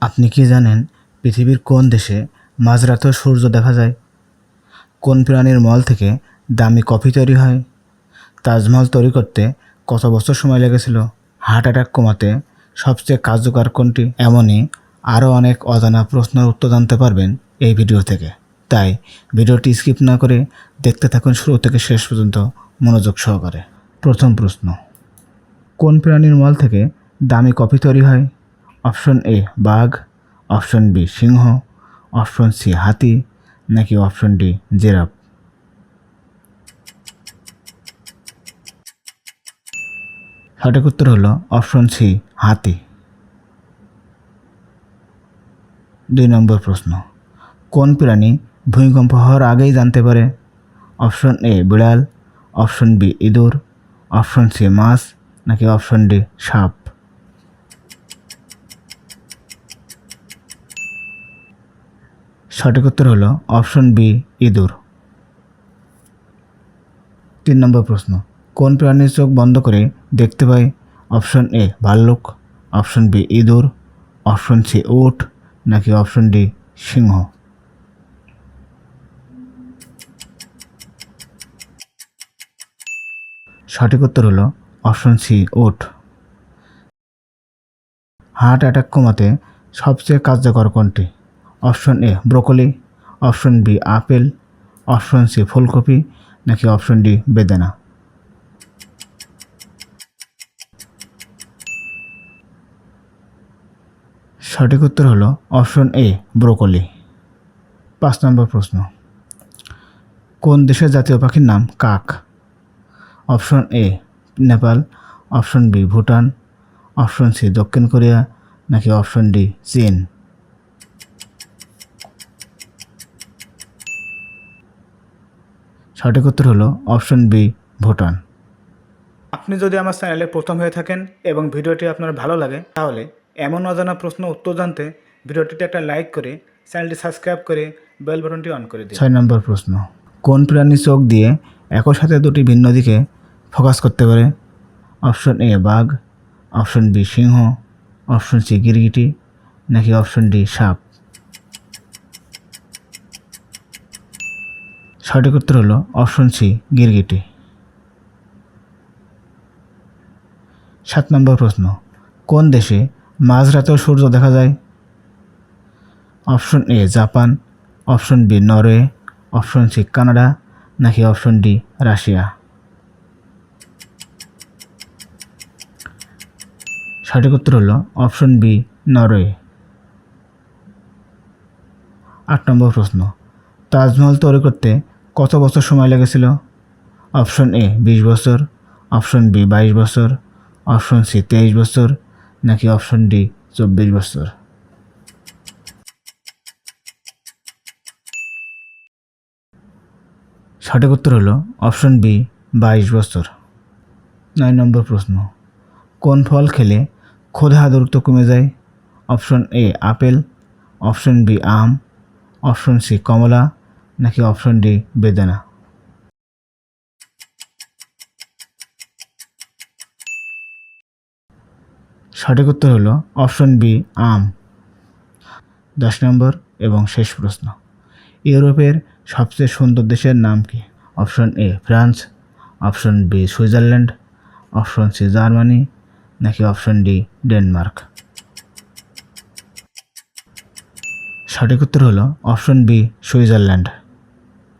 আপনি কি জানেন পৃথিবীর কোন দেশে মাঝরাতেও সূর্য দেখা যায়? কোন প্রাণীর মল থেকে দামি কফি তৈরি হয়? তাজমহল তৈরি করতে কত বছর সময় লেগেছিল? হার্ট অ্যাটাক কমাতে সবচেয়ে কার্যকর কোনটি? এমনই আরও অনেক অজানা প্রশ্নের উত্তর জানতে পারবেন এই ভিডিও থেকে। তাই ভিডিওটি স্কিপ না করে দেখতে থাকুন শুরু থেকে শেষ পর্যন্ত মনোযোগ সহকারে। প্রথম প্রশ্ন, কোন প্রাণীর মল থেকে দামি কফি তৈরি হয়? অপশন এ বাঘ, অপশন বি সিংহ, অপশন সি হাতি, নাকি অপশন ডি জিরাফ? সঠিক উত্তর হলো অপশন সি হাতি। 2 নম্বর প্রশ্ন, কোন প্রাণী ভূমিকম্প হওয়ার আগেই জানতে পারে? অপশন এ বিড়াল, অপশন বি ইঁদুর, অপশন সি মাছ, নাকি অপশন ডি সাপ? সঠিক উত্তর হলো অপশন বি ইঁদুর। 3 নম্বর প্রশ্ন, কোন প্রাণীর চোখ বন্ধ করে দেখতে পায়? অপশন এ ভাল্লুক, অপশন বি ইঁদুর, অপশন সি উট, নাকি অপশন ডি সিংহ? সঠিক উত্তর হলো অপশন সি উট। হার্ট অ্যাটাক কমাতে সবচেয়ে কার্যকর কোনটি? Option A broccoli, option B apple, option C ফুলকপি, নাকি অপশন ডি বেদানা? সঠিক উত্তর হলো অপশন এ ব্রোকলি। 5 নম্বর প্রশ্ন, কোন দেশের জাতীয় পাখির নাম কাক? Option A Nepal, option B Bhutan, option C দক্ষিণ কোরিয়া, নাকি অপশন ডি চীন? সঠিক উত্তর হলো অপশন বি ভুটান। আপনি যদি আমার চ্যানেলে প্রথম হয়ে থাকেন এবং ভিডিওটি আপনার ভালো লাগে, তাহলে এমন অজানা প্রশ্ন উত্তর জানতে ভিডিওটিতে একটা লাইক করে চ্যানেলটি সাবস্ক্রাইব করে বেল বাটনটি অন করে দিন। 6 নম্বর প্রশ্ন, কোন প্রাণী চোখ দিয়ে একই সাথে দুটি ভিন্ন দিকে ফোকাস করতে পারে? অপশন এ বাঘ, অপশন বি সিংহ, অপশন সি গিরগিটি, নাকি অপশন ডি সাপ? সঠিক উত্তর হলো অপশন সি গিরগিটি। 7 নম্বর প্রশ্ন, কোন দেশে মাঝরাতেও সূর্য দেখা যায়? Option A Japan, option B Norway, option C Canada, নাকি অপশন ডি রাশিয়া? সঠিক উত্তর হলো অপশন বি নরওয়ে। 8 নম্বর প্রশ্ন, তাজমহল তৈরি করতে কত বছর সময় লেগেছিল? অপশন এ 20 বছর, অপশন বি 22 বছর, অপশন সি 23 বছর, নাকি অপশন ডি 24 বছর? সঠিক উত্তর হলো অপশন বি 22 বছর। 9 নম্বর প্রশ্ন, কোন ফল খেলে ক্ষুধা দ্রুত কমে যায়? Option A apple, option B আম, অপশন সি কমলা, নাকি অপশন ডি বেদানা? সঠিক উত্তর হলো অপশন বি আম। 10 নম্বর এবং শেষ প্রশ্ন, ইউরোপের সবচেয়ে সুন্দর দেশের নাম কি? Option A France, option B Switzerland, option C Germany, নাকি অপশন ডি ডেনমার্ক? সঠিক উত্তর হলো অপশন বি সুইজারল্যান্ড।